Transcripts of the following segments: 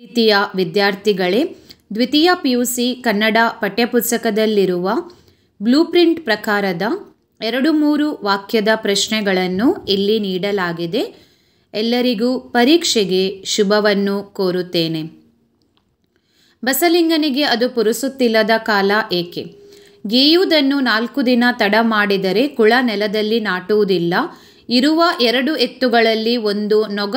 ಪ್ರೀತಿಯ ವಿದ್ಯಾರ್ಥಿಗಳೇ, ದ್ವಿತೀಯ PUC ಕನ್ನಡ ಪಠ್ಯಪುಸ್ತಕದಲ್ಲಿರುವ ಬ್ಲೂಪ್ರಿಂಟ್ ಪ್ರಕಾರದ 2-3 ವಾಕ್ಯದ ಪ್ರಶ್ನೆಗಳನ್ನು ಇಲ್ಲಿ ನೀಡಲಾಗಿದೆ. ಎಲ್ಲರಿಗೂ ಪರೀಕ್ಷೆಗೆ ಶುಭವನ್ನು ಕೋರುತ್ತೇನೆ. ಬಸಲಿಂಗನಿಗೆ ಅದು ಪುರುಸುತ್ತಿಲ್ಲದ ಕಾಲ ಏಕೆ? ಗೇಯುವುದನ್ನು 4 ದಿನ ತಡ ಮಾಡಿದರೆ ಕುಳ ನೆಲದಲ್ಲಿ ನಾಟುವುದಿಲ್ಲ. ಇರುವ 2 ಎತ್ತುಗಳಲ್ಲಿ ಒಂದು ನೊಗ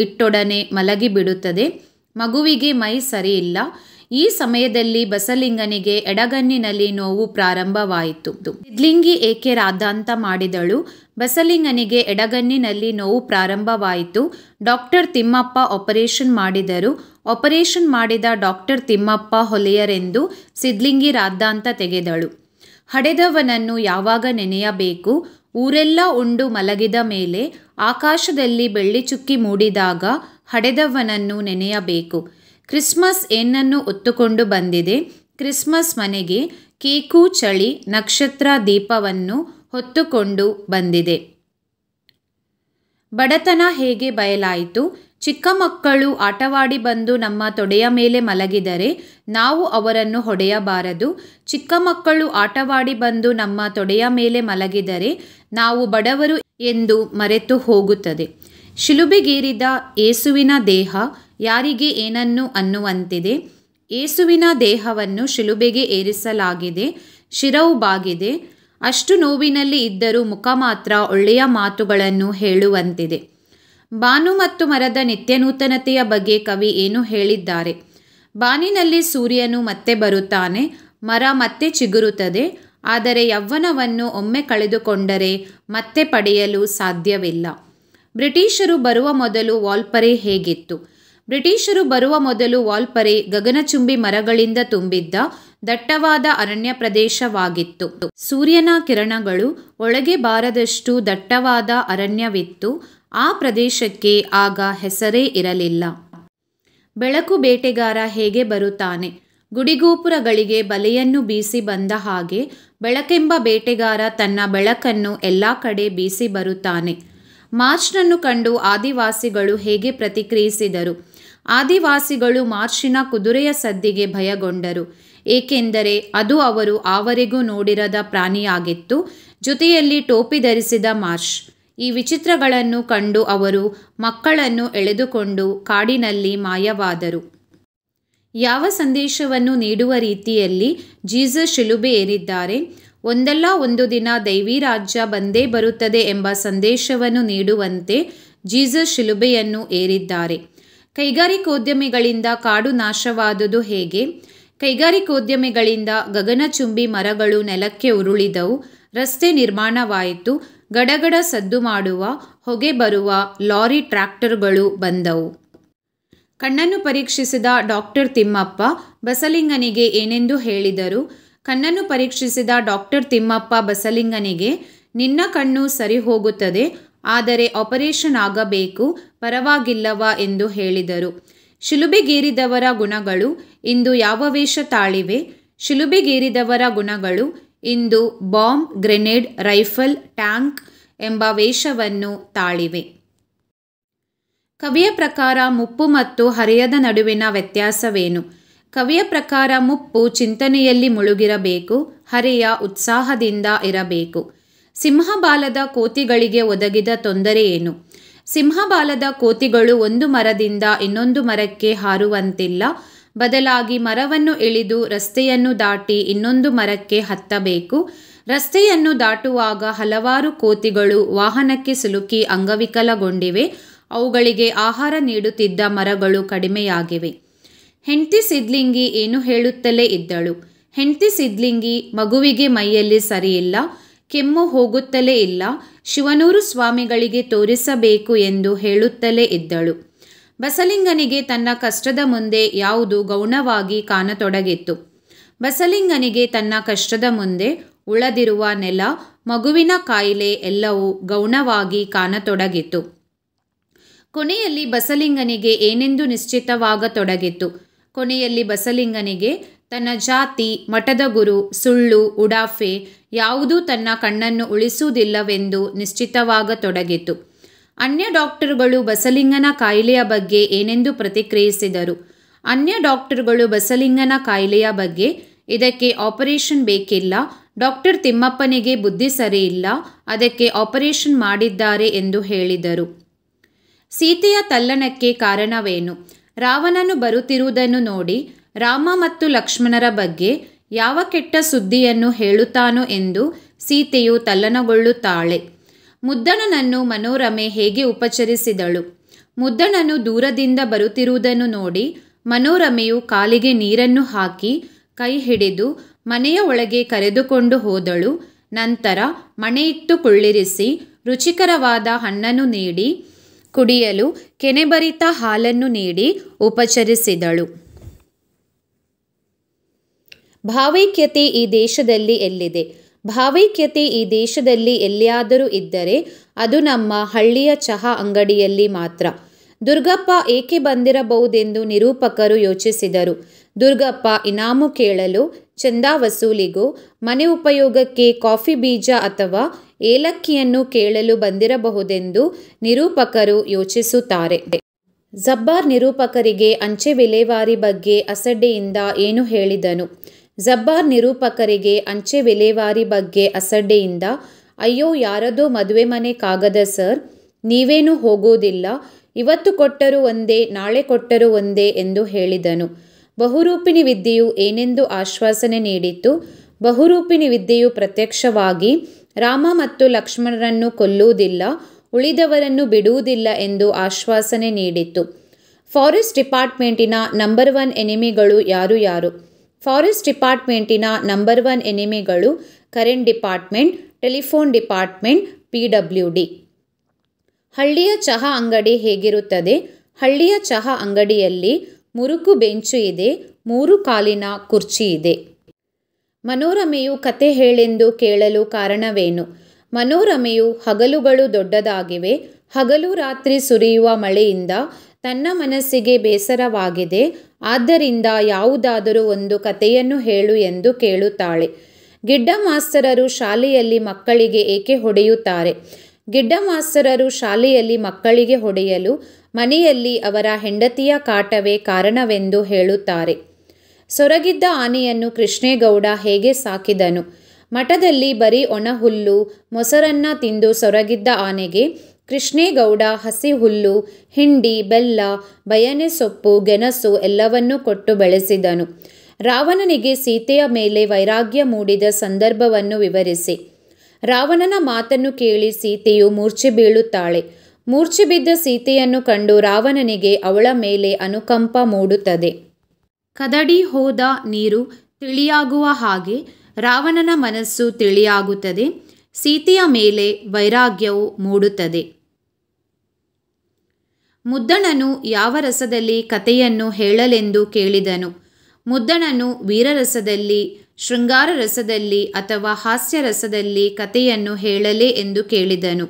ಇಟ್ಟೊಡನೆ ಮಲಗಿಬಿಡುತ್ತದೆ. ಮಗುವಿಗೆ ಮೈ ಸರಿಯಿಲ್ಲ. ಈ ಸಮಯದಲ್ಲಿ ಬಸಲಿಂಗನಿಗೆ ಎಡಗಣ್ಣಿನಲ್ಲಿ ನೋವು ಪ್ರಾರಂಭವಾಯಿತು. ಸಿದ್ಲಿಂಗಿ ಏಕೆ ರಾದ್ದಾಂತ ಮಾಡಿದಳು? ಬಸಲಿಂಗನಿಗೆ ಎಡಗಣ್ಣಿನಲ್ಲಿ ನೋವು ಪ್ರಾರಂಭವಾಯಿತು. ಡಾಕ್ಟರ್ ತಿಮ್ಮಪ್ಪ ಆಪರೇಷನ್ ಮಾಡಿದರು. ಆಪರೇಷನ್ ಮಾಡಿದ ಡಾಕ್ಟರ್ ತಿಮ್ಮಪ್ಪ ಹೊಲೆಯರೆಂದು ಸಿದ್ಲಿಂಗಿ ರಾದ್ದಾಂತ ತೆಗೆದಳು. ಹಡೆದವನನ್ನು ಯಾವಾಗ ನೆನೆಯಬೇಕು? ಊರೆಲ್ಲ ಉಂಡು ಮಲಗಿದ ಮೇಲೆ ಆಕಾಶದಲ್ಲಿ ಬೆಳ್ಳಿಚುಕ್ಕಿ ಮೂಡಿದಾಗ ಹಡೆದವನನ್ನು ನೆನೆಯಬೇಕು. ಕ್ರಿಸ್ಮಸ್ ಏನನ್ನು ಹೊತ್ತುಕೊಂಡು ಬಂದಿದೆ? ಕ್ರಿಸ್ಮಸ್ ಮನೆಗೆ ಕೇಕು, ಚಳಿ, ನಕ್ಷತ್ರ, ದೀಪವನ್ನು ಹೊತ್ತುಕೊಂಡು ಬಂದಿದೆ. ಬಡತನ ಹೇಗೆ ಬಯಲಾಯಿತು? ಚಿಕ್ಕ ಮಕ್ಕಳು ಆಟವಾಡಿ ಬಂದು ನಮ್ಮ ತೊಡೆಯ ಮೇಲೆ ಮಲಗಿದರೆ ನಾವು ಅವರನ್ನು ಹೊಡೆಯಬಾರದು. ಚಿಕ್ಕ ಮಕ್ಕಳು ಆಟವಾಡಿ ಬಂದು ನಮ್ಮ ತೊಡೆಯ ಮೇಲೆ ಮಲಗಿದರೆ ನಾವು ಬಡವರು ಎಂದು ಮರೆತು ಹೋಗುತ್ತದೆ. ಶಿಲುಬೆಗೇರಿದ ಯೇಸುವಿನ ದೇಹ ಯಾರಿಗೆ ಏನನ್ನು ಅನ್ನುವಂತಿದೆ? ಯೇಸುವಿನ ದೇಹವನ್ನು ಶಿಲುಬೆಗೆ ಏರಿಸಲಾಗಿದೆ. ಶಿರವು ಬಾಗಿದೆ. ಅಷ್ಟು ನೋವಿನಲ್ಲಿ ಇದ್ದರೂ ಮುಖ ಮಾತ್ರ ಒಳ್ಳೆಯ ಮಾತುಗಳನ್ನು ಹೇಳುವಂತಿದೆ. ಬಾನು ಮತ್ತು ಮರದ ನಿತ್ಯನೂತನತೆಯ ಬಗ್ಗೆ ಕವಿ ಏನು ಹೇಳಿದ್ದಾರೆ? ಬಾನಿನಲ್ಲಿ ಸೂರ್ಯನು ಮತ್ತೆ ಬರುತ್ತಾನೆ, ಮರ ಮತ್ತೆ ಚಿಗುರುತ್ತದೆ. ಆದರೆ ಯೌವನವನ್ನು ಒಮ್ಮೆ ಕಳೆದುಕೊಂಡರೆ ಮತ್ತೆ ಪಡೆಯಲು ಸಾಧ್ಯವಿಲ್ಲ. ಬ್ರಿಟಿಷರು ಬರುವ ಮೊದಲು ವಾಲ್ಪರೆ ಹೇಗಿತ್ತು? ಬ್ರಿಟಿಷರು ಬರುವ ಮೊದಲು ವಾಲ್ಪರೆ ಗಗನಚುಂಬಿ ಮರಗಳಿಂದ ತುಂಬಿದ್ದ ದಟ್ಟವಾದ ಅರಣ್ಯ ಪ್ರದೇಶವಾಗಿತ್ತು. ಸೂರ್ಯನ ಕಿರಣಗಳು ಒಳಗೆ ಬಾರದಷ್ಟು ದಟ್ಟವಾದ ಅರಣ್ಯವಿತ್ತು. ಆ ಪ್ರದೇಶಕ್ಕೆ ಆಗ ಹೆಸರೇ ಇರಲಿಲ್ಲ. ಬೆಳಕು ಬೇಟೆಗಾರ ಹೇಗೆ ಬರುತ್ತಾನೆ? ಗುಡಿಗೋಪುರಗಳಿಗೆ ಬಲೆಯನ್ನು ಬೀಸಿ ಬಂದ ಹಾಗೆ ಬೆಳಕೆಂಬ ಬೇಟೆಗಾರ ತನ್ನ ಬೆಳಕನ್ನು ಎಲ್ಲ ಕಡೆ ಬೀಸಿ ಬರುತ್ತಾನೆ. ಮಾರ್ಚ್ನನ್ನು ಕಂಡು ಆದಿವಾಸಿಗಳು ಹೇಗೆ ಪ್ರತಿಕ್ರಿಯಿಸಿದರು? ಆದಿವಾಸಿಗಳು ಮಾರ್ಚಿನ ಕುದುರೆಯ ಸದ್ದಿಗೆ ಭಯಗೊಂಡರು. ಏಕೆಂದರೆ ಅದು ಅವರು ಆವರೆಗೂ ನೋಡಿರದ ಪ್ರಾಣಿಯಾಗಿತ್ತು. ಜೊತೆಯಲ್ಲಿ ಟೋಪಿ ಧರಿಸಿದ ಮಾರ್ಚ್. ಈ ವಿಚಿತ್ರಗಳನ್ನು ಕಂಡು ಅವರು ಮಕ್ಕಳನ್ನು ಎಳೆದುಕೊಂಡು ಕಾಡಿನಲ್ಲಿ ಮಾಯವಾದರು. ಯಾವ ಸಂದೇಶವನ್ನು ನೀಡುವ ರೀತಿಯಲ್ಲಿ ಜೀಸಸ್ ಶಿಲುಬೆ ಏರಿದ್ದಾರೆ? ಒಂದಲ್ಲ ಒಂದು ದಿನ ದೈವಿ ರಾಜ್ಯ ಬಂದೇ ಬರುತ್ತದೆ ಎಂಬ ಸಂದೇಶವನ್ನು ನೀಡುವಂತೆ ಜೀಸಸ್ ಶಿಲುಬೆಯನ್ನು ಏರಿದ್ದಾರೆ. ಕೈಗಾರಿಕೋದ್ಯಮಿಗಳಿಂದ ಕಾಡು ನಾಶವಾದುದು ಹೇಗೆ? ಕೈಗಾರಿಕೋದ್ಯಮಿಗಳಿಂದ ಗಗನಚುಂಬಿ ಮರಗಳು ನೆಲಕ್ಕೆ ಉರುಳಿದವು. ರಸ್ತೆ ನಿರ್ಮಾಣವಾಯಿತು. ಗಡಗಡ ಸದ್ದು ಮಾಡುವ, ಹೊಗೆ ಬರುವ ಲಾರಿ, ಟ್ರ್ಯಾಕ್ಟರ್ಗಳು ಬಂದವು. ಕಣ್ಣನ್ನು ಪರೀಕ್ಷಿಸಿದ ಡಾಕ್ಟರ್ ತಿಮ್ಮಪ್ಪ ಬಸಲಿಂಗನಿಗೆ ಏನೆಂದು ಹೇಳಿದರು? ಕಣ್ಣನ್ನು ಪರೀಕ್ಷಿಸಿದ ಡಾಕ್ಟರ್ ತಿಮ್ಮಪ್ಪ ಬಸಲಿಂಗನಿಗೆ, ನಿನ್ನ ಕಣ್ಣು ಸರಿ ಹೋಗುತ್ತದೆ, ಆದರೆ ಆಪರೇಷನ್ ಆಗಬೇಕು, ಪರವಾಗಿಲ್ಲವಾ ಎಂದು ಹೇಳಿದರು. ಶಿಲುಬೆಗೇರಿದವರ ಗುಣಗಳು ಇಂದು ಯಾವ ವೇಷ ತಾಳಿವೆ? ಶಿಲುಬೆಗೇರಿದವರ ಗುಣಗಳು ಇಂದು ಬಾಂಬ್, ಗ್ರೆನೇಡ್, ರೈಫಲ್, ಟ್ಯಾಂಕ್ ಎಂಬ ವೇಷವನ್ನು ತಾಳಿವೆ. ಕವಿಯ ಪ್ರಕಾರ ಮುಪ್ಪು ಮತ್ತು ಹರೆಯದ ನಡುವಿನ ವ್ಯತ್ಯಾಸವೇನು? ಕವಿಯ ಪ್ರಕಾರ ಮುಪ್ಪು ಚಿಂತನೆಯಲ್ಲಿ ಮುಳುಗಿರಬೇಕು, ಹರೆಯ ಉತ್ಸಾಹದಿಂದ ಇರಬೇಕು. ಸಿಂಹಬಾಲದ ಕೋತಿಗಳಿಗೆ ಒದಗಿದ ತೊಂದರೆ ಏನು? ಸಿಂಹಬಾಲದ ಕೋತಿಗಳು ಒಂದು ಮರದಿಂದ ಇನ್ನೊಂದು ಮರಕ್ಕೆ ಹಾರುವಂತಿಲ್ಲ. ಬದಲಾಗಿ ಮರವನ್ನು ಇಳಿದು ರಸ್ತೆಯನ್ನು ದಾಟಿ ಇನ್ನೊಂದು ಮರಕ್ಕೆ ಹತ್ತಬೇಕು. ರಸ್ತೆಯನ್ನು ದಾಟುವಾಗ ಹಲವಾರು ಕೋತಿಗಳು ವಾಹನಕ್ಕೆ ಸಿಲುಕಿ ಅಂಗವಿಕಲಗೊಂಡಿವೆ. ಅವುಗಳಿಗೆ ಆಹಾರ ನೀಡುತ್ತಿದ್ದ ಮರಗಳು ಕಡಿಮೆಯಾಗಿವೆ. ಹೆಂಡತಿ ಸಿದ್ಲಿಂಗಿ ಏನು ಹೇಳುತ್ತಲೇ ಇದ್ದಳು? ಹೆಂಡತಿ ಸಿದ್ಲಿಂಗಿ ಮಗುವಿಗೆ ಮೈಯಲ್ಲಿ ಸರಿಯಿಲ್ಲ, ಕೆಮ್ಮು ಹೋಗುತ್ತಲೇ ಇಲ್ಲ, ಶಿವನೂರು ಸ್ವಾಮಿಗಳಿಗೆ ತೋರಿಸಬೇಕು ಎಂದು ಹೇಳುತ್ತಲೇ ಇದ್ದಳು. ಬಸಲಿಂಗನಿಗೆ ತನ್ನ ಕಷ್ಟದ ಮುಂದೆ ಯಾವುದು ಗೌಣವಾಗಿ ಕಾಣತೊಡಗಿತ್ತು? ಬಸಲಿಂಗನಿಗೆ ತನ್ನ ಕಷ್ಟದ ಮುಂದೆ ಉಳದಿರುವ ನೆಲ, ಮಗುವಿನ ಕಾಯಿಲೆ ಎಲ್ಲವೂ ಗೌಣವಾಗಿ ಕಾಣತೊಡಗಿತು. ಕೊನೆಯಲ್ಲಿ ಬಸಲಿಂಗನಿಗೆ ಏನೆಂದು ನಿಶ್ಚಿತವಾಗತೊಡಗಿತು? ಕೊನೆಯಲ್ಲಿ ಬಸಲಿಂಗನಿಗೆ ತನ್ನ ಜಾತಿ, ಮಠದ ಗುರು, ಸುಳ್ಳು, ಉಡಾಫೆ ಯಾವುದೂ ತನ್ನ ಕಣ್ಣನ್ನು ಉಳಿಸುವುದಿಲ್ಲವೆಂದು ನಿಶ್ಚಿತವಾಗತೊಡಗಿತು. ಅನ್ಯ ಡಾಕ್ಟರ್ಗಳು ಬಸಲಿಂಗನ ಕಾಯಿಲೆಯ ಬಗ್ಗೆ ಏನೆಂದು ಪ್ರತಿಕ್ರಿಯಿಸಿದರು? ಅನ್ಯ ಡಾಕ್ಟರ್ಗಳು ಬಸಲಿಂಗನ ಕಾಯಿಲೆಯ ಬಗ್ಗೆ, ಇದಕ್ಕೆ ಆಪರೇಷನ್ ಬೇಕಿಲ್ಲ, ಡಾಕ್ಟರ್ ತಿಮ್ಮಪ್ಪನಿಗೆ ಬುದ್ಧಿ ಸರಿಯಿಲ್ಲ, ಅದಕ್ಕೆ ಆಪರೇಷನ್ ಮಾಡಿದ್ದಾರೆ ಎಂದು ಹೇಳಿದರು. ಸೀತೆಯ ತಲ್ಲಣಕ್ಕೆ ಕಾರಣವೇನು? ರಾವಣನು ಬರುತ್ತಿರುವುದನ್ನು ನೋಡಿ ರಾಮ ಮತ್ತು ಲಕ್ಷ್ಮಣರ ಬಗ್ಗೆ ಯಾವ ಕೆಟ್ಟ ಸುದ್ದಿಯನ್ನು ಹೇಳುತ್ತಾನೋ ಎಂದು ಸೀತೆಯು ತಲ್ಲಣಗೊಳ್ಳುತ್ತಾಳೆ. ಮುದ್ದಣನನ್ನು ಮನೋರಮೆ ಹೇಗೆ ಉಪಚರಿಸಿದಳು? ಮುದ್ದಣನು ದೂರದಿಂದ ಬರುತ್ತಿರುವುದನ್ನು ನೋಡಿ ಮನೋರಮೆಯು ಕಾಲಿಗೆ ನೀರನ್ನು ಹಾಕಿ ಕೈ ಹಿಡಿದು ಮನೆಯ ಒಳಗೆ ಕರೆದುಕೊಂಡು ಹೋದಳು. ನಂತರ ಮಣೆಯಿಟ್ಟು ಕುಳ್ಳಿರಿಸಿ ರುಚಿಕರವಾದ ಹಣ್ಣನ್ನು ನೀಡಿ ಕುಡಿಯಲು ಕೆನೆಬರಿತ ಹಾಲನ್ನು ನೀಡಿ ಉಪಚರಿಸಿದಳು. ಭಾವೈಕ್ಯತೆ ಈ ದೇಶದಲ್ಲಿ ಎಲ್ಲಿದೆ? ಭಾವೈಕ್ಯತೆ ಈ ದೇಶದಲ್ಲಿ ಎಲ್ಲಿಯಾದರೂ ಇದ್ದರೆ ಅದು ನಮ್ಮ ಹಳ್ಳಿಯ ಚಹಾ ಅಂಗಡಿಯಲ್ಲಿ ಮಾತ್ರ. ದುರ್ಗಪ್ಪ ಏಕೆ ಬಂದಿರಬಹುದೆಂದು ನಿರೂಪಕರು ಯೋಚಿಸಿದರು. ದುರ್ಗಪ್ಪ ಇನಾಮು ಕೇಳಲು, ಚಂದ ವಸೂಲಿಗೂ, ಮನೆ ಉಪಯೋಗಕ್ಕೆ ಕಾಫಿ ಬೀಜ ಅಥವಾ ಏಲಕ್ಕಿಯನ್ನು ಕೇಳಲು ಬಂದಿರಬಹುದೆಂದು ನಿರೂಪಕರು ಯೋಚಿಸುತ್ತಾರೆ. ಜಬ್ಬಾರ್ ನಿರೂಪಕರಿಗೆ ಅಂಚೆ ವಿಲೇವಾರಿ ಬಗ್ಗೆ ಅಸಡ್ಡೆಯಿಂದ ಏನು ಹೇಳಿದನು? ಜಬ್ಬಾರ್ ನಿರೂಪಕರಿಗೆ ಅಂಚೆ ವಿಲೇವಾರಿ ಬಗ್ಗೆ ಅಸಡ್ಡೆಯಿಂದ, ಅಯ್ಯೋ ಯಾರದೋ ಮದುವೆ ಮನೆ ಕಾಗದ ಸರ್, ನೀವೇನೂ ಹೋಗೋದಿಲ್ಲ, ಇವತ್ತು ಕೊಟ್ಟರೂ ಒಂದೇ, ನಾಳೆ ಕೊಟ್ಟರೂ ಒಂದೇ ಎಂದು ಹೇಳಿದನು. ಬಹುರೂಪಿಣಿ ವಿದ್ಯೆಯು ಏನೆಂದು ಆಶ್ವಾಸನೆ ನೀಡಿತು? ಬಹುರೂಪಿಣಿ ವಿದ್ಯೆಯು ಪ್ರತ್ಯಕ್ಷವಾಗಿ ರಾಮ ಮತ್ತು ಲಕ್ಷ್ಮಣರನ್ನು ಕೊಲ್ಲುವುದಿಲ್ಲ, ಉಳಿದವರನ್ನು ಬಿಡುವುದಿಲ್ಲ ಎಂದು ಆಶ್ವಾಸನೆ ನೀಡಿತು. ಫಾರೆಸ್ಟ್ ಡಿಪಾರ್ಟ್ಮೆಂಟಿನ ನಂಬರ್ 1 ಎನಿಮಿಗಳು ಯಾರು ಯಾರು? ಫಾರೆಸ್ಟ್ ಡಿಪಾರ್ಟ್ಮೆಂಟಿನ ನಂಬರ್ 1 ಎನಿಮಿಗಳು current department, telephone department, PWD. ಹಳ್ಳಿಯ ಚಹಾ ಅಂಗಡಿ ಹೇಗಿರುತ್ತದೆ? ಹಳ್ಳಿಯ ಚಹಾ ಅಂಗಡಿಯಲ್ಲಿ ಮುರುಕು ಬೆಂಚು ಇದೆ, 3 ಕಾಲಿನ ಕುರ್ಚಿ ಇದೆ. ಮನೋರಮೆಯು ಕತೆ ಹೇಳೆಂದು ಕೇಳಲು ಕಾರಣವೇನು? ಮನೋರಮೆಯು ಹಗಲುಗಳು ದೊಡ್ಡದಾಗಿವೆ, ಹಗಲು ರಾತ್ರಿ ಸುರಿಯುವ ಮಳೆಯಿಂದ ತನ್ನ ಮನಸ್ಸಿಗೆ ಬೇಸರವಾಗಿದೆ, ಆದ್ದರಿಂದ ಯಾವುದಾದರೂ ಒಂದು ಕತೆಯನ್ನು ಹೇಳು ಎಂದು ಕೇಳುತ್ತಾಳೆ. ಗಿಡ್ಡ ಮಾಸ್ತರರು ಶಾಲೆಯಲ್ಲಿ ಮಕ್ಕಳಿಗೆ ಏಕೆ ಹೊಡೆಯುತ್ತಾರೆ? ಗಿಡ್ಡ ಮಾಸ್ತರರು ಶಾಲೆಯಲ್ಲಿ ಮಕ್ಕಳಿಗೆ ಹೊಡೆಯಲು ಮನೆಯಲ್ಲಿ ಅವರ ಹೆಂಡತಿಯ ಕಾಟವೇ ಕಾರಣವೆಂದು ಹೇಳುತ್ತಾರೆ. ಸೊರಗಿದ್ದ ಆನೆಯನ್ನು ಕೃಷ್ಣೇಗೌಡ ಹೇಗೆ ಸಾಕಿದನು? ಮಠದಲ್ಲಿ ಬರೀ ಒಣಹುಲ್ಲು, ಮೊಸರನ್ನ ತಿಂದು ಸೊರಗಿದ್ದ ಆನೆಗೆ ಕೃಷ್ಣೇಗೌಡ ಹಸಿ ಹುಲ್ಲು, ಹಿಂಡಿ, ಬೆಲ್ಲ, ಬಯನೆ ಸೊಪ್ಪು, ಗೆಣಸು ಎಲ್ಲವನ್ನೂ ಕೊಟ್ಟು ಬೆಳೆಸಿದನು. ರಾವಣನಿಗೆ ಸೀತೆಯ ಮೇಲೆ ವೈರಾಗ್ಯ ಮೂಡಿದ ಸಂದರ್ಭವನ್ನು ವಿವರಿಸಿ. ರಾವಣನ ಮಾತನ್ನು ಕೇಳಿ ಸೀತೆಯು ಮೂರ್ಛೆ ಬೀಳುತ್ತಾಳೆ. ಮೂರ್ಛೆ ಬಿದ್ದ ಸೀತೆಯನ್ನು ಕಂಡು ರಾವಣನಿಗೆ ಅವಳ ಮೇಲೆ ಅನುಕಂಪ ಮೂಡುತ್ತದೆ. ಕದಡಿ ಹೋದ ನೀರು ತಿಳಿಯಾಗುವ ಹಾಗೆ ರಾವಣನ ಮನಸ್ಸು ತಿಳಿಯಾಗುತ್ತದೆ. ಸೀತೆಯ ಮೇಲೆ ವೈರಾಗ್ಯವು ಮೂಡುತ್ತದೆ. ಮುದ್ದಣನು ಯಾವ ರಸದಲ್ಲಿ ಕತೆಯನ್ನು ಹೇಳಲೆಂದು ಕೇಳಿದನು? ಮುದ್ದಣನು ವೀರರಸದಲ್ಲಿ, ಶೃಂಗಾರ ರಸದಲ್ಲಿ ಅಥವಾ ಹಾಸ್ಯ ರಸದಲ್ಲಿ ಕತೆಯನ್ನು ಹೇಳಲೇ ಎಂದು ಕೇಳಿದನು.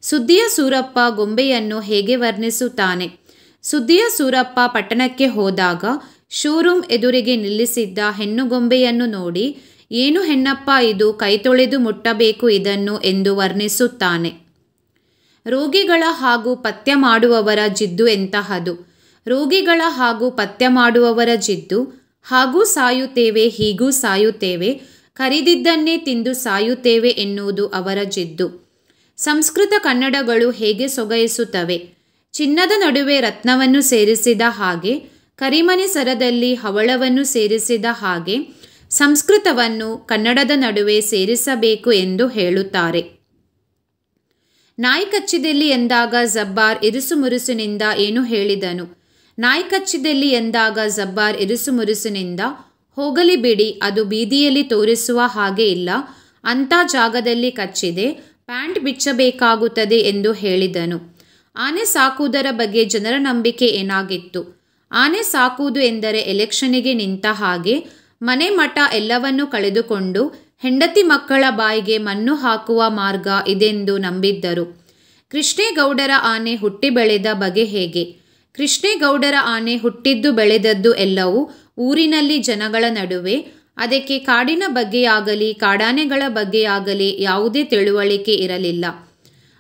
ಸುದ್ದಿಯ ಸೂರಪ್ಪ ಗೊಂಬೆಯನ್ನು ಹೇಗೆ ವರ್ಣಿಸುತ್ತಾನೆ? ಸುದ್ದಿಯ ಸೂರಪ್ಪ ಪಟ್ಟಣಕ್ಕೆ ಹೋದಾಗ ಶೋರೂಮ್ ಎದುರಿಗೆ ನಿಲ್ಲಿಸಿದ್ದ ಹೆಣ್ಣುಗೊಂಬೆಯನ್ನು ನೋಡಿ, ಏನು ಹೆಣ್ಣಪ್ಪ ಇದು, ಕೈ ತೊಳೆದು ಮುಟ್ಟಬೇಕು ಇದನ್ನು ಎಂದು ವರ್ಣಿಸುತ್ತಾನೆ. ರೋಗಿಗಳ ಹಾಗೂ ಪಥ್ಯ ಮಾಡುವವರ ಜಿದ್ದು ಎಂತಹದು? ರೋಗಿಗಳ ಹಾಗೂ ಪಥ್ಯ ಮಾಡುವವರ ಜಿದ್ದು, ಹಾಗೂ ಸಾಯುತ್ತೇವೆ ಹೀಗೂ ಸಾಯುತ್ತೇವೆ, ಕರಿದಿದ್ದನ್ನೇ ತಿಂದು ಸಾಯುತ್ತೇವೆ ಎನ್ನುವುದು ಅವರ ಜಿದ್ದು. ಸಂಸ್ಕೃತ ಕನ್ನಡಗಳು ಹೇಗೆ ಸೊಗೈಸುತ್ತವೆ? ಚಿನ್ನದ ನಡುವೆ ರತ್ನವನ್ನು ಸೇರಿಸಿದ ಹಾಗೆ, ಕರಿಮಣಿ ಸರದಲ್ಲಿ ಹವಳವನ್ನು ಸೇರಿಸಿದ ಹಾಗೆ ಸಂಸ್ಕೃತವನ್ನು ಕನ್ನಡದ ನಡುವೆ ಸೇರಿಸಬೇಕು ಎಂದು ಹೇಳುತ್ತಾರೆ. ನಾಯಿ ಕಚ್ಚಿದಲ್ಲಿ ಎಂದಾಗ ಜಬ್ಬಾರ್ ಇರುಸುಮುರುಸಿನಿಂದ ಏನು ಹೇಳಿದನು? ನಾಯಿ ಕಚ್ಚಿದಲ್ಲಿ ಎಂದಾಗ ಜಬ್ಬಾರ್ ಇರುಸುಮುರುಸಿನಿಂದ, ಹೋಗಲಿ ಬಿಡಿ, ಅದು ಬೀದಿಯಲ್ಲಿ ತೋರಿಸುವ ಹಾಗೆ ಇಲ್ಲ, ಅಂಥ ಜಾಗದಲ್ಲಿ ಕಚ್ಚಿದೆ, ಪ್ಯಾಂಟ್ ಬಿಚ್ಚಬೇಕಾಗುತ್ತದೆ ಎಂದು ಹೇಳಿದನು. ಆನೆ ಸಾಕುವುದರ ಬಗ್ಗೆ ಜನರ ನಂಬಿಕೆ ಏನಾಗಿತ್ತು? ಆನೆ ಸಾಕುವುದು ಎಂದರೆ ಎಲೆಕ್ಷನ್ನಿಗೆ ನಿಂತ ಹಾಗೆ, ಮನೆ ಮಠ ಎಲ್ಲವನ್ನೂ ಕಳೆದುಕೊಂಡು ಹೆಂಡತಿ ಮಕ್ಕಳ ಬಾಯಿಗೆ ಮಣ್ಣು ಹಾಕುವ ಮಾರ್ಗ ಇದೆಂದು ನಂಬಿದ್ದರು. ಕೃಷ್ಣೇಗೌಡರ ಆನೆ ಹುಟ್ಟಿ ಬೆಳೆದ ಬಗೆ ಹೇಗೆ? ಕೃಷ್ಣೇಗೌಡರ ಆನೆ ಹುಟ್ಟಿದ್ದು ಬೆಳೆದದ್ದು ಎಲ್ಲವೂ ಊರಿನಲ್ಲಿ ಜನಗಳ ನಡುವೆ. ಅದಕ್ಕೆ ಕಾಡಿನ ಬಗ್ಗೆಯಾಗಲಿ ಕಾಡಾನೆಗಳ ಬಗ್ಗೆಯಾಗಲಿ ಯಾವುದೇ ತಿಳುವಳಿಕೆ ಇರಲಿಲ್ಲ.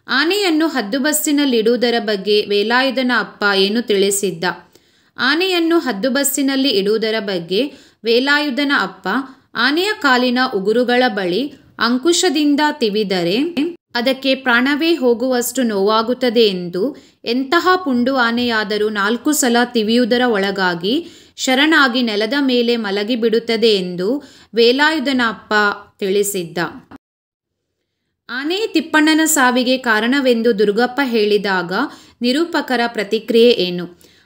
ಆನೆಯನ್ನು ಹದ್ದುಬಸ್ತಿನಲ್ಲಿಡುವುದರ ಬಗ್ಗೆ ವೇಲಾಯುಧನ ಅಪ್ಪ ಏನು ತಿಳಿಸಿದ್ದ? ಆನೆಯನ್ನು ಹದ್ದುಬಸ್ಸಿನಲ್ಲಿ ಇಡುವುದರ ಬಗ್ಗೆ ವೇಲಾಯುಧನ ಅಪ್ಪ ಆನೆಯ ಕಾಲಿನ ಉಗುರುಗಳ ಬಳಿ ಅಂಕುಶದಿಂದ ತಿವಿದರೆ ಅದಕ್ಕೆ ಪ್ರಾಣವೇ ಹೋಗುವಷ್ಟು ನೋವಾಗುತ್ತದೆ ಎಂದು, ಎಂತಹ ಪುಂಡು ಆನೆಯಾದರೂ 4 ಸಲ ತಿವಿಯುವುದರ ಒಳಗಾಗಿ ಶರಣಾಗಿ ನೆಲದ ಮೇಲೆ ಮಲಗಿಬಿಡುತ್ತದೆ ಎಂದು ವೇಲಾಯುಧನ ಅಪ್ಪ ತಿಳಿಸಿದ್ದ. ಆನೆ ತಿಪ್ಪಣ್ಣನ ಸಾವಿಗೆ ಕಾರಣವೆಂದು ದುರ್ಗಪ್ಪ ಹೇಳಿದಾಗ ನಿರೂಪಕರ ಪ್ರತಿಕ್ರಿಯೆ ಏನು?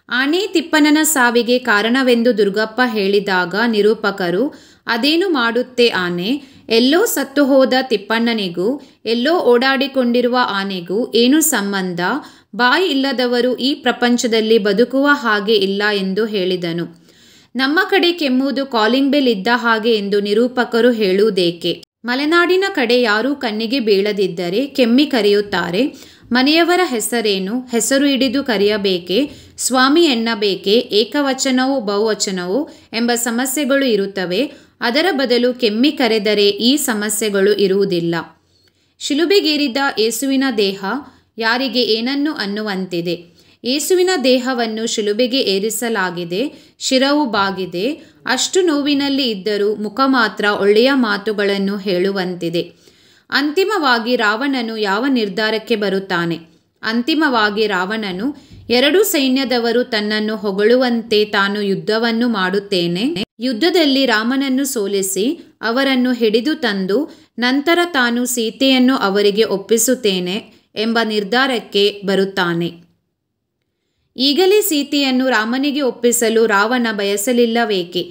ಆನೆ ತಿಪ್ಪಣ್ಣನ ಸಾವಿಗೆ ಕಾರಣವೆಂದು ದುರ್ಗಪ್ಪ ಹೇಳಿದಾಗ ನಿರೂಪಕರು, ಅದೇನು ಮಾಡುತ್ತೆ ಆನೆ? ಎಲ್ಲೋ ಸತ್ತು ಹೋದ ತಿಪ್ಪಣ್ಣನಿಗೂ ಎಲ್ಲೋ ಓಡಾಡಿಕೊಂಡಿರುವ ಆನೆಗೂ ಏನು ಸಂಬಂಧ? ಬಾಯಿ ಇಲ್ಲದವರು ಈ ಪ್ರಪಂಚದಲ್ಲಿ ಬದುಕುವ ಹಾಗೆ ಇಲ್ಲ ಎಂದು ಹೇಳಿದನು. ನಮ್ಮ ಕಡೆ ಕೆಮ್ಮುವುದು ಕಾಲಿಂಗ್ ಬೆಲ್ ಇದ್ದ ಹಾಗೆ ಎಂದು ನಿರೂಪಕರು ಹೇಳುವುದೇಕೆ? ಮಲೆನಾಡಿನ ಕಡೆ ಯಾರೂ ಕಣ್ಣಿಗೆ ಬೀಳದಿದ್ದರೆ ಕೆಮ್ಮಿ ಕರೆಯುತ್ತಾರೆ. ಮನೆಯವರ ಹೆಸರೇನು? ಹೆಸರು ಹಿಡಿದು ಕರೆಯಬೇಕೆ? ಸ್ವಾಮಿ ಎನ್ನಬೇಕೆ? ಏಕವಚನವೋ ಬಹುವಚನವೋ ಎಂಬ ಸಮಸ್ಯೆಗಳು ಇರುತ್ತವೆ. ಅದರ ಬದಲು ಕೆಮ್ಮಿ ಕರೆದರೆ ಈ ಸಮಸ್ಯೆಗಳು ಇರುವುದಿಲ್ಲ. ಶಿಲುಬೆಗೇರಿದ ಯೇಸುವಿನ ದೇಹ ಯಾರಿಗೆ ಏನನ್ನು ಅನ್ನುವಂತಿದೆ. ಯೇಸುವಿನ ದೇಹವನ್ನು ಶಿಲುಬೆಗೆ ಏರಿಸಲಾಗಿದೆ, ಶಿರವು ಬಾಗಿದೆ. ಅಷ್ಟು ನೋವಿನಲ್ಲಿ ಇದ್ದರೂ ಮುಖ ಮಾತ್ರ ಒಳ್ಳೆಯ ಮಾತುಗಳನ್ನು ಹೇಳುವಂತಿದೆ. ಅಂತಿಮವಾಗಿ ರಾವಣನು ಯಾವ ನಿರ್ಧಾರಕ್ಕೆ ಬರುತ್ತಾನೆ? ಅಂತಿಮವಾಗಿ ರಾವಣನು 2 ಸೈನ್ಯದವರು ತನ್ನನ್ನು ಹೊಗಳುವಂತೆ ತಾನು ಯುದ್ಧವನ್ನು ಮಾಡುತ್ತೇನೆ, ಯುದ್ಧದಲ್ಲಿ ರಾಮನನ್ನು ಸೋಲಿಸಿ ಅವರನ್ನು ಹಿಡಿದು ತಂದು ನಂತರ ತಾನು ಸೀತೆಯನ್ನು ಅವರಿಗೆ ಒಪ್ಪಿಸುತ್ತೇನೆ ಎಂಬ ನಿರ್ಧಾರಕ್ಕೆ ಬರುತ್ತಾನೆ. ಈಗಲೇ ಸೀತೆಯನ್ನು ರಾಮನಿಗೆ ಒಪ್ಪಿಸಲು ರಾವಣ ಬಯಸಲಿಲ್ಲವೇಕೆ?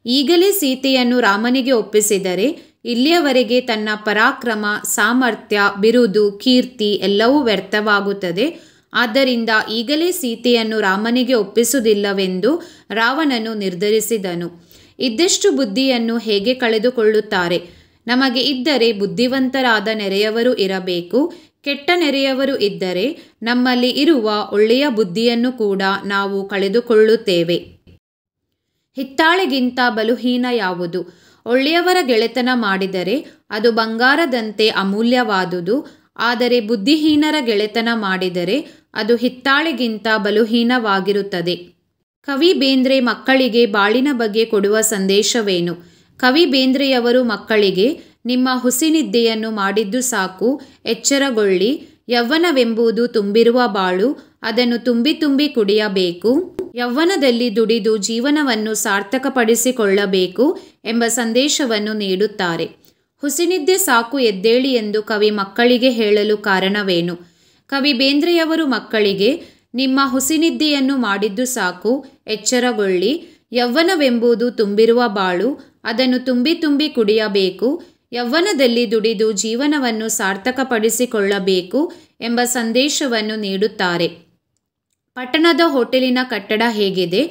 ಈಗಲೇ ಸೀತೆಯನ್ನು ರಾಮನಿಗೆ ಒಪ್ಪಿಸಿದರೆ ಇಲ್ಲಿಯವರೆಗೆ ತನ್ನ ಪರಾಕ್ರಮ, ಸಾಮರ್ಥ್ಯ, ಬಿರುದು, ಕೀರ್ತಿ ಎಲ್ಲವೂ ವ್ಯರ್ಥವಾಗುತ್ತದೆ. ಆದ್ದರಿಂದ ಈಗಲೇ ಸೀತೆಯನ್ನು ರಾಮನಿಗೆ ಒಪ್ಪಿಸುವುದಿಲ್ಲವೆಂದು ರಾವಣನು ನಿರ್ಧರಿಸಿದನು. ಇದ್ದಷ್ಟು ಬುದ್ಧಿಯನ್ನು ಹೇಗೆ ಕಳೆದುಕೊಳ್ಳುತ್ತಾರೆ? ನಮಗೆ ಇದ್ದರೆ ಬುದ್ಧಿವಂತರಾದ ನೆರೆಯವರು ಇರಬೇಕು. ಕೆಟ್ಟ ನೆರೆಯವರು ಇದ್ದರೆ ನಮ್ಮಲ್ಲಿ ಇರುವ ಒಳ್ಳೆಯ ಬುದ್ಧಿಯನ್ನು ಕೂಡ ನಾವು ಕಳೆದುಕೊಳ್ಳುತ್ತೇವೆ. ಹಿತ್ತಾಳೆಗಿಂತ ಬಲುಹೀನ ಯಾವುದು? ಒಳ್ಳೆಯವರ ಗೆಳೆತನ ಮಾಡಿದರೆ ಅದು ಬಂಗಾರದಂತೆ ಅಮೂಲ್ಯವಾದುದು. ಆದರೆ ಬುದ್ಧಿಹೀನರ ಗೆಳೆತನ ಮಾಡಿದರೆ ಅದು ಹಿತ್ತಾಳೆಗಿಂತ ಬಲುಹೀನವಾಗಿರುತ್ತದೆ. ಕವಿ ಬೇಂದ್ರೆ ಮಕ್ಕಳಿಗೆ ಬಾಳಿನ ಬಗ್ಗೆ ಕೊಡುವ ಸಂದೇಶವೇನು? ಕವಿ ಬೇಂದ್ರೆಯವರು ಮಕ್ಕಳಿಗೆ, ನಿಮ್ಮ ಹುಸಿನಿದ್ದೆಯನ್ನು ಮಾಡಿದ್ದು ಸಾಕು, ಎಚ್ಚರಗೊಳ್ಳಿ. ಯೌವನವೆಂಬುದು ತುಂಬಿರುವ ಬಾಳು, ಅದನ್ನು ತುಂಬಿ ತುಂಬಿ ಕುಡಿಯಬೇಕು. ಯೌವನದಲ್ಲಿ ದುಡಿದು ಜೀವನವನ್ನು ಸಾರ್ಥಕಪಡಿಸಿಕೊಳ್ಳಬೇಕು ಎಂಬ ಸಂದೇಶವನ್ನು ನೀಡುತ್ತಾರೆ. ಹುಸಿನಿದ್ದೆ ಸಾಕು, ಎದ್ದೇಳಿ ಎಂದು ಕವಿ ಮಕ್ಕಳಿಗೆ ಹೇಳಲು ಕಾರಣವೇನು? ಕವಿ ಬೇಂದ್ರೆಯವರು ಮಕ್ಕಳಿಗೆ, ನಿಮ್ಮ ಹುಸಿನಿದ್ದೆಯನ್ನು ಮಾಡಿದ್ದು ಸಾಕು, ಎಚ್ಚರಗೊಳ್ಳಿ. ಯೌವನವೆಂಬುದು ತುಂಬಿರುವ ಬಾಳು, ಅದನ್ನು ತುಂಬಿ ತುಂಬಿ ಕುಡಿಯಬೇಕು. ಯೌವನದಲ್ಲಿ ದುಡಿದು ಜೀವನವನ್ನು ಸಾರ್ಥಕಪಡಿಸಿಕೊಳ್ಳಬೇಕು ಎಂಬ ಸಂದೇಶವನ್ನು ನೀಡುತ್ತಾರೆ. ಪಟ್ಟಣದ ಹೋಟೆಲಿನ ಕಟ್ಟಡ ಹೇಗಿದೆ?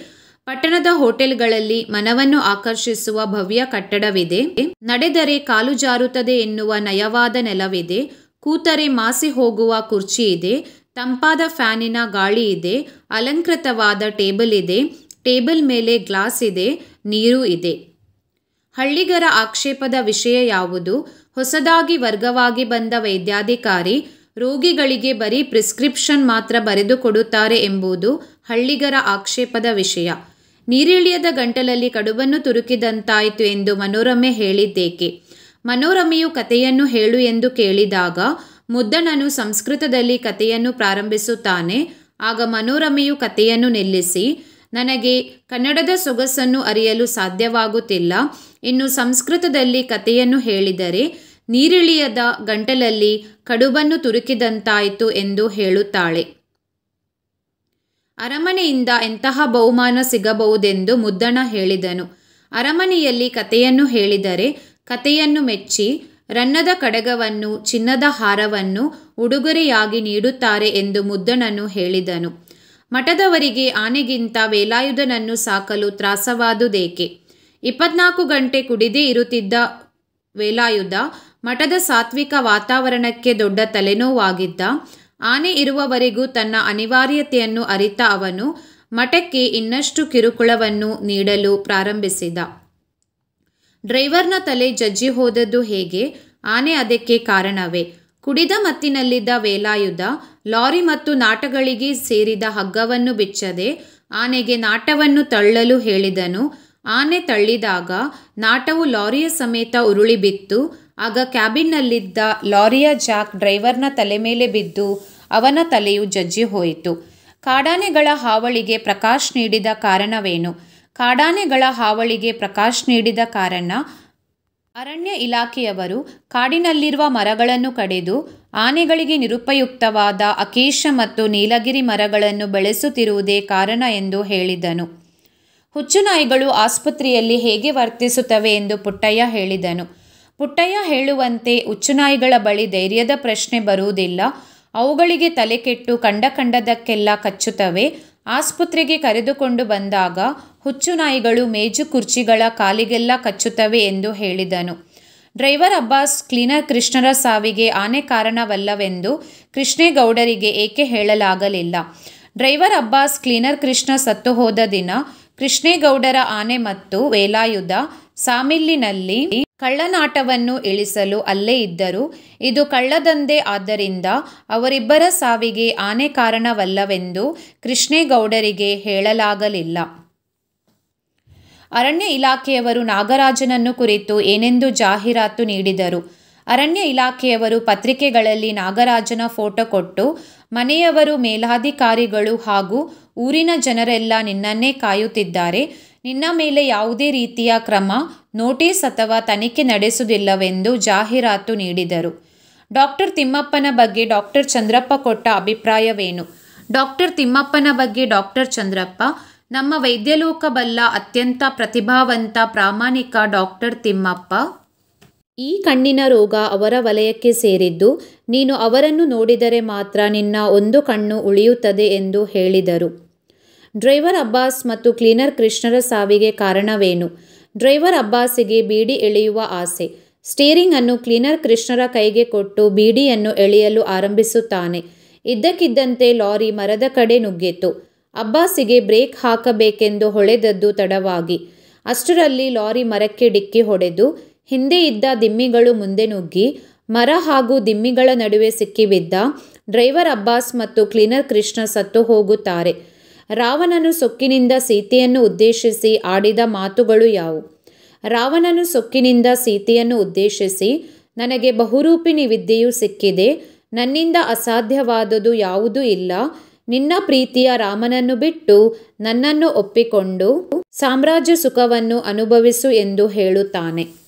ಪಟ್ಟಣದ ಹೋಟೆಲ್ಗಳಲ್ಲಿ ಮನವನ್ನು ಆಕರ್ಷಿಸುವ ಭವ್ಯ ಕಟ್ಟಡವಿದೆ. ನಡೆದರೆ ಕಾಲು ಜಾರುತ್ತದೆ ಎನ್ನುವ ನಯವಾದ ನೆಲವಿದೆ. ಕೂತರೆ ಮಾಸಿ ಹೋಗುವ ಕುರ್ಚಿ ಇದೆ. ತಂಪಾದ ಫ್ಯಾನಿನ ಗಾಳಿ ಇದೆ. ಅಲಂಕೃತವಾದ ಟೇಬಲ್ ಇದೆ. ಟೇಬಲ್ ಮೇಲೆ ಗ್ಲಾಸ್ ಇದೆ, ನೀರು ಇದೆ. ಹಳ್ಳಿಗರ ಆಕ್ಷೇಪದ ವಿಷಯ ಯಾವುದು? ಹೊಸದಾಗಿ ವರ್ಗವಾಗಿ ಬಂದ ವೈದ್ಯಾಧಿಕಾರಿ ರೋಗಿಗಳಿಗೆ ಬರೀ ಪ್ರಿಸ್ಕ್ರಿಪ್ಷನ್ ಮಾತ್ರ ಬರೆದು ಕೊಡುತ್ತಾರೆ ಎಂಬುದು ಹಳ್ಳಿಗರ ಆಕ್ಷೇಪದ ವಿಷಯ. ನೀರಿಳಿಯದ ಗಂಟಲಲ್ಲಿ ಕಡುಬನ್ನು ತುರುಕಿದಂತಾಯಿತು ಎಂದು ಮನೋರಮೆ ಹೇಳಿದ್ದೇಕೆ? ಮನೋರಮೆಯು ಕಥೆಯನ್ನು ಹೇಳು ಎಂದು ಕೇಳಿದಾಗ ಮುದ್ದಣನು ಸಂಸ್ಕೃತದಲ್ಲಿ ಕಥೆಯನ್ನು ಪ್ರಾರಂಭಿಸುತ್ತಾನೆ. ಆಗ ಮನೋರಮೆಯು ಕಥೆಯನ್ನು ನಿಲ್ಲಿಸಿ, ನನಗೆ ಕನ್ನಡದ ಸೊಗಸನ್ನು ಅರಿಯಲು ಸಾಧ್ಯವಾಗುತ್ತಿಲ್ಲ, ಇನ್ನು ಸಂಸ್ಕೃತದಲ್ಲಿ ಕಥೆಯನ್ನು ಹೇಳಿದರೆ ನೀರಿಳಿಯದ ಗಂಟಲಲ್ಲಿ ಕಡುಬನ್ನು ತುರುಕಿದಂತಾಯಿತು ಎಂದು ಹೇಳುತ್ತಾಳೆ. ಅರಮನೆಯಿಂದ ಎಂತಹ ಬಹುಮಾನ ಸಿಗಬಹುದೆಂದು ಮುದ್ದಣ ಹೇಳಿದನು. ಅರಮನೆಯಲ್ಲಿ ಕಥೆಯನ್ನು ಹೇಳಿದರೆ ಕಥೆಯನ್ನು ಮೆಚ್ಚಿ ರನ್ನದ ಕಡಗವನ್ನು, ಚಿನ್ನದ ಹಾರವನ್ನು ಉಡುಗೊರೆಯಾಗಿ ನೀಡುತ್ತಾರೆ ಎಂದು ಮುದ್ದಣನು ಹೇಳಿದನು. ಮಠದವರಿಗೆ ಆನೆಗಿಂತ ವೇಲಾಯುಧನನ್ನು ಸಾಕಲು ತ್ರಾಸವಾದುದೇಕೆ? 24 ಗಂಟೆ ಕುಡಿದೇ ಇರುತ್ತಿದ್ದ ವೇಲಾಯುಧ ಮಠದ ಸಾತ್ವಿಕ ವಾತಾವರಣಕ್ಕೆ ದೊಡ್ಡ ತಲೆನೋವಾಗಿದ್ದ. ಆನೆ ಇರುವವರೆಗೂ ತನ್ನ ಅನಿವಾರ್ಯತೆಯನ್ನು ಅರಿತ ಅವನು ಮಠಕ್ಕೆ ಇನ್ನಷ್ಟು ಕಿರುಕುಳವನ್ನು ನೀಡಲು ಪ್ರಾರಂಭಿಸಿದ. ಡ್ರೈವರ್ನ ತಲೆ ಜಜ್ಜಿ ಹೋದದ್ದು ಹೇಗೆ? ಆನೆ ಅದಕ್ಕೆ ಕಾರಣವೇ? ಕುಡಿದ ಮತ್ತಿನಲ್ಲಿದ್ದ ವೇಲಾಯುಧ ಲಾರಿ ಮತ್ತು ನಾಟಗಳಿಗೆ ಸೇರಿದ ಹಗ್ಗವನ್ನು ಬಿಚ್ಚದೆ ಆನೆಗೆ ನಾಟವನ್ನು ತಳ್ಳಲು ಹೇಳಿದನು. ಆನೆ ತಳ್ಳಿದಾಗ ನಾಟವು ಲಾರಿಯ ಸಮೇತ ಉರುಳಿ ಬಿತ್ತು. ಆಗ ಕ್ಯಾಬಿನ್ನಲ್ಲಿದ್ದ ಲಾರಿಯ ಜಾಕ್ ಡ್ರೈವರ್ನ ತಲೆ ಮೇಲೆ ಬಿದ್ದು ಅವನ ತಲೆಯು ಜಜ್ಜಿ ಹೋಯಿತು. ಕಾಡಾನೆಗಳ ಹಾವಳಿಗೆ ಪ್ರಕಾಶ್ ನೀಡಿದ ಕಾರಣವೇನು? ಕಾಡಾನೆಗಳ ಹಾವಳಿಗೆ ಪ್ರಕಾಶ್ ನೀಡಿದ ಕಾರಣ, ಅರಣ್ಯ ಇಲಾಖೆಯವರು ಕಾಡಿನಲ್ಲಿರುವ ಮರಗಳನ್ನು ಕಡಿದು ಆನೆಗಳಿಗೆ ನಿರುಪಯುಕ್ತವಾದ ಅಕೇಶ ಮತ್ತು ನೀಲಗಿರಿ ಮರಗಳನ್ನು ಬೆಳೆಸುತ್ತಿರುವುದೇ ಕಾರಣ ಎಂದು ಹೇಳಿದನು. ಹುಚ್ಚುನಾಯಿಗಳು ಆಸ್ಪತ್ರೆಯಲ್ಲಿ ಹೇಗೆ ವರ್ತಿಸುತ್ತವೆ ಎಂದು ಪುಟ್ಟಯ್ಯ ಹೇಳಿದನು. ಪುಟ್ಟಯ್ಯ ಹೇಳುವಂತೆ ಹುಚ್ಚುನಾಯಿಗಳ ಬಳಿ ಧೈರ್ಯದ ಪ್ರಶ್ನೆ ಬರುವುದಿಲ್ಲ. ಅವುಗಳಿಗೆ ತಲೆ ಕೆಟ್ಟು ಕಂಡದಕ್ಕೆಲ್ಲ ಕಚ್ಚುತ್ತವೆ. ಆಸ್ಪತ್ರೆಗೆ ಕರೆದುಕೊಂಡು ಬಂದಾಗ ಹುಚ್ಚುನಾಯಿಗಳು ಮೇಜು ಕುರ್ಚಿಗಳ ಕಾಲಿಗೆಲ್ಲ ಕಚ್ಚುತ್ತವೆ ಎಂದು ಹೇಳಿದನು. ಡ್ರೈವರ್ ಅಬ್ಬಾಸ್, ಕ್ಲೀನರ್ ಕೃಷ್ಣರ ಸಾವಿಗೆ ಆನೆ ಕಾರಣವಲ್ಲವೆಂದು ಕೃಷ್ಣೇಗೌಡರಿಗೆ ಏಕೆ ಹೇಳಲಾಗಲಿಲ್ಲ? ಡ್ರೈವರ್ ಅಬ್ಬಾಸ್, ಕ್ಲೀನರ್ ಕೃಷ್ಣ ಸತ್ತು ಹೋದ ದಿನ ಕೃಷ್ಣೇಗೌಡರ ಆನೆ ಮತ್ತು ವೇಲಾಯುಧ ಸಾಮಿಲ್ಲಿನಲ್ಲಿ ಕಳ್ಳನಾಟವನ್ನು ಇಳಿಸಲು ಅಲ್ಲೇ ಇದ್ದರು. ಇದು ಕಳ್ಳದಂಧೆ ಆದ್ದರಿಂದ ಅವರಿಬ್ಬರ ಸಾವಿಗೆ ಆನೆ ಕಾರಣವಲ್ಲವೆಂದು ಕೃಷ್ಣೇಗೌಡರಿಗೆ ಹೇಳಲಾಗಲಿಲ್ಲ. ಅರಣ್ಯ ಇಲಾಖೆಯವರು ನಾಗರಾಜನನ್ನು ಕುರಿತು ಏನೆಂದು ಜಾಹೀರಾತು ನೀಡಿದರು? ಅರಣ್ಯ ಇಲಾಖೆಯವರು ಪತ್ರಿಕೆಗಳಲ್ಲಿ ನಾಗರಾಜನ ಫೋಟೋ ಕೊಟ್ಟು, ಮನೆಯವರು, ಮೇಲಾಧಿಕಾರಿಗಳು ಹಾಗೂ ಊರಿನ ಜನರೆಲ್ಲ ನಿನ್ನನ್ನೇ ಕಾಯುತ್ತಿದ್ದಾರೆ. ನಿನ್ನ ಮೇಲೆ ಯಾವುದೇ ರೀತಿಯ ಕ್ರಮ, ನೋಟಿಸ್ ಅಥವಾ ತನಿಖೆ ನಡೆಸುವುದಿಲ್ಲವೆಂದು ಜಾಹೀರಾತು ನೀಡಿದರು. ಡಾಕ್ಟರ್ ತಿಮ್ಮಪ್ಪನ ಬಗ್ಗೆ ಡಾಕ್ಟರ್ ಚಂದ್ರಪ್ಪ ಕೊಟ್ಟ ಅಭಿಪ್ರಾಯವೇನು? ಡಾಕ್ಟರ್ ತಿಮ್ಮಪ್ಪನ ಬಗ್ಗೆ ಡಾಕ್ಟರ್ ಚಂದ್ರಪ್ಪ, ನಮ್ಮ ವೈದ್ಯಲೋಕ ಬಲ್ಲ ಅತ್ಯಂತ ಪ್ರತಿಭಾವಂತ ಪ್ರಾಮಾಣಿಕ ಡಾಕ್ಟರ್ ತಿಮ್ಮಪ್ಪ. ಈ ಕಣ್ಣಿನ ರೋಗ ಅವರ ವಲಯಕ್ಕೆ ಸೇರಿದ್ದು. ನೀನು ಅವರನ್ನು ನೋಡಿದರೆ ಮಾತ್ರ ನಿನ್ನ ಒಂದು ಕಣ್ಣು ಉಳಿಯುತ್ತದೆ ಎಂದು ಹೇಳಿದರು. ಡ್ರೈವರ್ ಅಬ್ಬಾಸ್ ಮತ್ತು ಕ್ಲೀನರ್ ಕೃಷ್ಣರ ಸಾವಿಗೆ ಕಾರಣವೇನು? ಡ್ರೈವರ್ ಅಬ್ಬಾಸಿಗೆ ಬೀಡಿ ಎಳೆಯುವ ಆಸೆ. ಸ್ಟೀರಿಂಗ್ ಅನ್ನು ಕ್ಲೀನರ್ ಕೃಷ್ಣರ ಕೈಗೆ ಕೊಟ್ಟು ಬೀಡಿಯನ್ನು ಎಳೆಯಲು ಆರಂಭಿಸುತ್ತಾನೆ. ಇದ್ದಕ್ಕಿದ್ದಂತೆ ಲಾರಿ ಮರದ ಕಡೆ ನುಗ್ಗಿತು. ಅಬ್ಬಾಸಿಗೆ ಬ್ರೇಕ್ ಹಾಕಬೇಕೆಂದು ಹೊಳೆದದ್ದು ತಡವಾಗಿ. ಅಷ್ಟರಲ್ಲಿ ಲಾರಿ ಮರಕ್ಕೆ ಡಿಕ್ಕಿ ಹೊಡೆದು ಹಿಂದೆ ಇದ್ದ ದಿಮ್ಮಿಗಳು ಮುಂದೆ ನುಗ್ಗಿ ಮರ ಹಾಗೂ ದಿಮ್ಮಿಗಳ ನಡುವೆ ಸಿಕ್ಕಿಬಿದ್ದ ಡ್ರೈವರ್ ಅಬ್ಬಾಸ್ ಮತ್ತು ಕ್ಲೀನರ್ ಕೃಷ್ಣ ಸತ್ತು ಹೋಗುತ್ತಾರೆ. ರಾವಣನು ಸೊಕ್ಕಿನಿಂದ ಸೀತೆಯನ್ನು ಉದ್ದೇಶಿಸಿ ಆಡಿದ ಮಾತುಗಳು ಯಾವುವು? ರಾವಣನು ಸೊಕ್ಕಿನಿಂದ ಸೀತೆಯನ್ನು ಉದ್ದೇಶಿಸಿ, ನನಗೆ ಬಹುರೂಪಿಣಿ ವಿದ್ಯೆಯು ಸಿಕ್ಕಿದೆ, ನನ್ನಿಂದ ಅಸಾಧ್ಯವಾದುದು ಯಾವುದೂ ಇಲ್ಲ, ನಿನ್ನ ಪ್ರೀತಿಯ ರಾಮನನ್ನು ಬಿಟ್ಟು ನನ್ನನ್ನು ಒಪ್ಪಿಕೊಂಡು ಸಾಮ್ರಾಜ್ಯ ಸುಖವನ್ನು ಅನುಭವಿಸು ಎಂದು ಹೇಳುತ್ತಾನೆ.